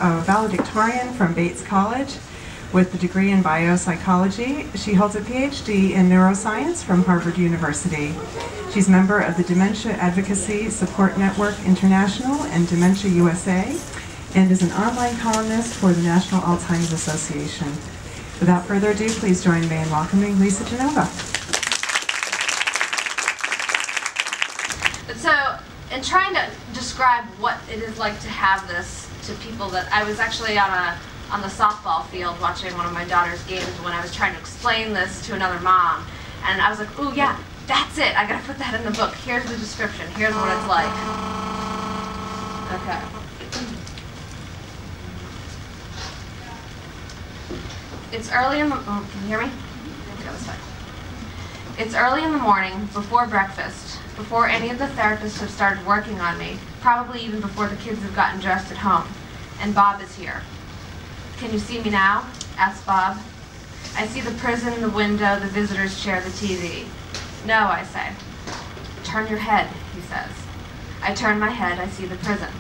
a valedictorian from Bates College with a degree in biopsychology. She holds a PhD in neuroscience from Harvard University. She's a member of the Dementia Advocacy Support Network International and Dementia USA, and is an online columnist for the National Alzheimer's Association. Without further ado, please join me in welcoming Lisa Genova. So, in trying to describe what it is like to have this to people that I was actually on the softball field watching one of my daughter's games when I was trying to explain this to another mom, and I was like, "Ooh, yeah, that's it. I gotta put that in the book. Here's the description. Here's what it's like." Okay. It's early in the. Oh, can you hear me? Go this way. It's early in the morning, before breakfast, before any of the therapists have started working on me, probably even before the kids have gotten dressed at home, and Bob is here. "Can you see me now?" asks Bob. I see the prison, the window, the visitor's chair, the TV. "No," I say. "Turn your head," he says. I turn my head, I see the prison.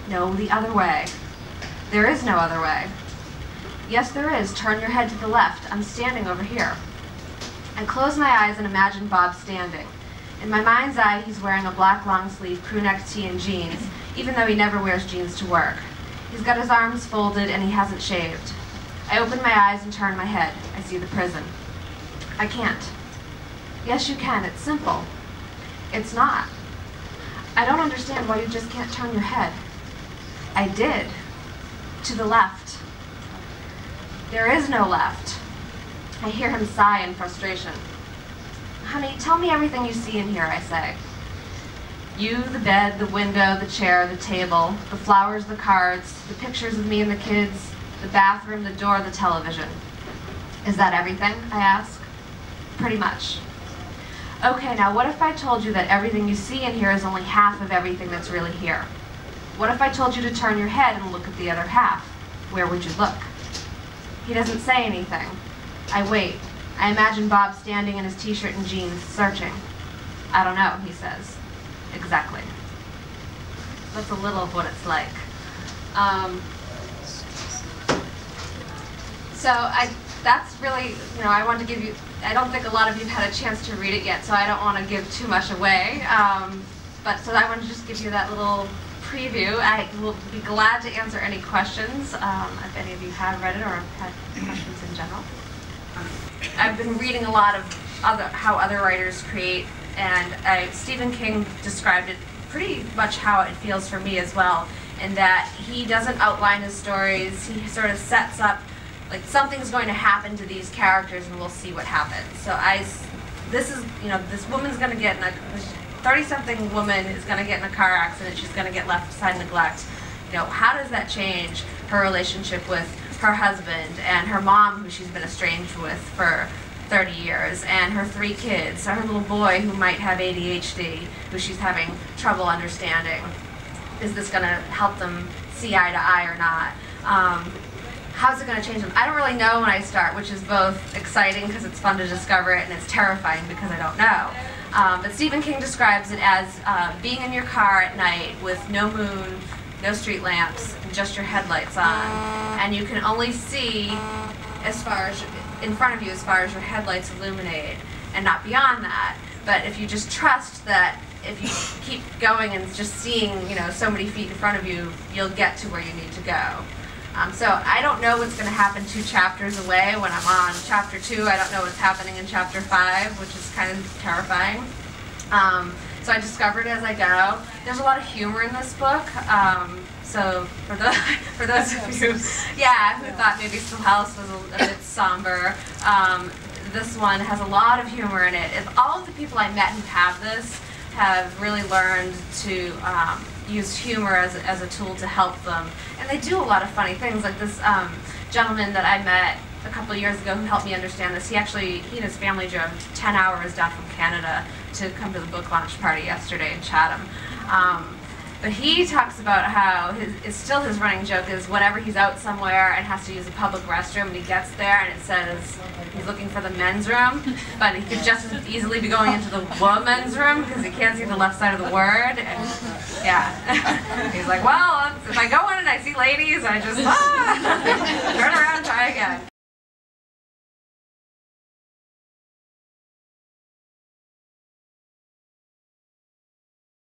"No, the other way." "There is no other way." "Yes, there is. Turn your head to the left. I'm standing over here." I close my eyes and imagine Bob standing. In my mind's eye, he's wearing a black long-sleeve crew-neck tee and jeans, even though he never wears jeans to work. He's got his arms folded and he hasn't shaved. I open my eyes and turn my head. I see the prison. "I can't." "Yes, you can. It's simple." "It's not." "I don't understand why you just can't turn your head." "I did. To the left." "There is no left." I hear him sigh in frustration. "Honey, tell me everything you see in here," I say. "You, the bed, the window, the chair, the table, the flowers, the cards, the pictures of me and the kids, the bathroom, the door, the television." "Is that everything?" I ask. "Pretty much." "Okay, now what if I told you that everything you see in here is only half of everything that's really here? What if I told you to turn your head and look at the other half? Where would you look?" He doesn't say anything. I wait. I imagine Bob standing in his t-shirt and jeans, searching. "I don't know," he says. "Exactly." That's a little of what it's like. That's really, I want to give you, I don't think a lot of you have had a chance to read it yet, so I don't want to give too much away. So I want to just give you that little preview. I will be glad to answer any questions if any of you have read it or have had questions in general. I've been reading a lot of how other writers create, and Stephen King described it pretty much how it feels for me as well, in that he doesn't outline his stories. He sort of sets up, like, something's going to happen to these characters and we'll see what happens. So this woman's going to get in this 30-something woman is going to get in a car accident. She's going to get left beside neglect. How does that change her relationship with her husband and her mom, who she's been estranged with for 30 years, and her 3 kids, her little boy who might have ADHD, who she's having trouble understanding. Is this going to help them see eye to eye or not? How's it going to change them? I don't really know when I start, which is both exciting because it's fun to discover it, and it's terrifying because I don't know. But Stephen King describes it as being in your car at night with no moon, no street lamps, just your headlights on, and you can only see as far as in front of you as far as your headlights illuminate, and not beyond that. But if you just trust that if you keep going and just seeing, so many feet in front of you, you'll get to where you need to go. So I don't know what's going to happen 2 chapters away. When I'm on chapter 2, I don't know what's happening in chapter 5, which is kind of terrifying. So I discovered as I go. There's a lot of humor in this book. So for those of you, who thought maybe Still House was a bit somber, this one has a lot of humor in it. If all of the people I met who have this have really learned to use humor as a tool to help them, and they do a lot of funny things. Like this gentleman that I met a couple of years ago who helped me understand this. He and his family drove 10 hours down from Canada to come to the book launch party yesterday in Chatham. But he talks about how it's still his running joke is whenever he's out somewhere and has to use a public restroom and he gets there and it says he's looking for the men's room, but he could just as easily be going into the women's room because he can't see the left side of the word. And yeah, he's like, well, if I go in and I see ladies, I just,